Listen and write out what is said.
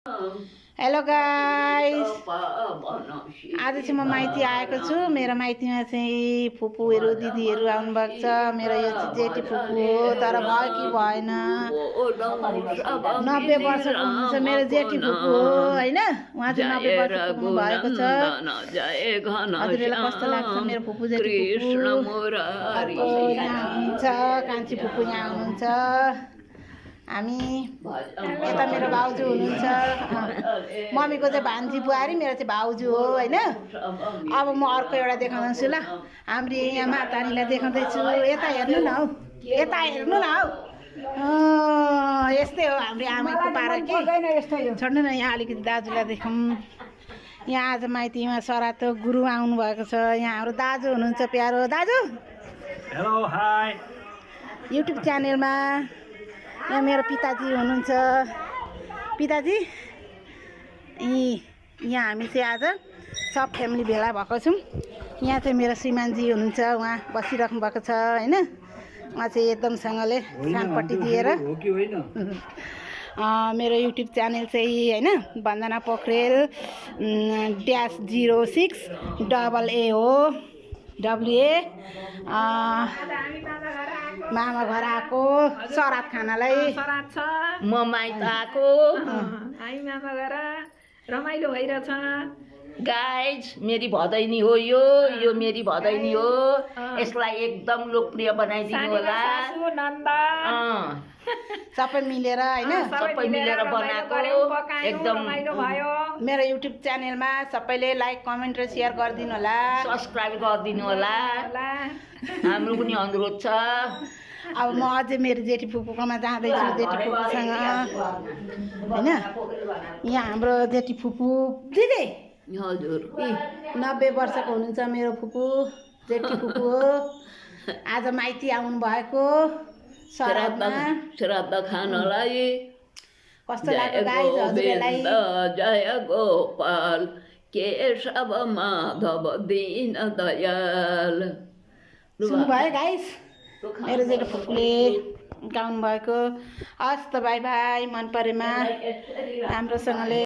Hello guys, आज चाहिँ म माइती आएको छु। मेरो माइतीमा चाहिँ फुपूहरू दिदीहरू आउनुभएको छ। मेरो यो चाहिँ जेठी फुपू हो, तर भयो कि भएन। 90 वर्षको हुनुहुन्छ मेरो जेठी फुपू हो होइन। उहाँ चाहिँ 90 वर्षको हुनु भएको छ। हजुरहरूलाई कस्तो लाग्छ मेरो फुपू जेठी फुपू? अर्को यहाँ हुनुहुन्छ कान्छी फुपू, यहाँ हुनुहुन्छ। हामी यता मेरो भाउजू हुनुहुन्छ। मम्मीको चाहिँ भान्जी बुहारी, मेरो चाहिँ भाउजू हो होइन। अब म अर्को एउटा देखाउँछु ल। हाम्रो यहाँ मातानीलाई देखाउँदैछु। यता हेर्नु न हौ, यता हेर्नु न हौ। यस्तै हो हाम्रो आमाको पारा के। छोड्नु न, यहाँ अलिकति दाजुलाई देखाउँ। यहाँ आज माइतीमा सरातो गुरु आउनु भएको छ। यहाँ हाम्रो दाजु हुनुहुन्छ, प्यारो दाजु। Hello hi. युट्युब च्यानलमा यहाँ मेरो पिताजी हुनुहुन्छ। पिताजी, यहाँ हामी चाहिँ आज सब फ्यामिली भेला भएको छौँ। यहाँ चाहिँ मेरो श्रीमानजी हुनुहुन्छ, उहाँ बसिराख्नु भएको छ होइन। उहाँ चाहिँ एकदमसँगले कानपट्टि दिएर। मेरो युट्युब च्यानल चाहिँ होइन वन्दना पोखरेल -06AA हो, WA। मामा घर आएको सरात खानालाई, म माइत आएको हामी मामा घर रमाइलो भइरहेछ। गाइज, मेरी भदैनी हो यो मेरी भदैनी हो। यसलाई एकदम लोकप्रिय बनाइदिनु होला। सबै मिलेर होइन, सबै मिलेर बनाएको एकदम भयो। मेरो युट्युब च्यानलमा सबैले लाइक कमेन्ट र सेयर गरिदिनु होला, सब्सक्राइब गरिदिनु होला। हाम्रो पनि अनुरोध छ। अब म अझै मेरो जेठी फुपूकोमा जाँदैछु, जेठी फुपूसँग होइन। यहाँ हाम्रो जेठी फुपू दिदी, हजुर, 90 वर्षको हुनुहुन्छ मेरो फुपू, जेठी फुपू हो। आज माइती आउनु भएको श्राद्ध खानलाई। कस्तो लाग्यो गाइज हजुरलाई? जय गोपाल केशव माधव दीन दयाल। सुन्नुभयो गाइज, मेरो जेठी फुपूले गाउनु भएको। हस् त, बाई बाई। मन परेमा राम्रोसँगले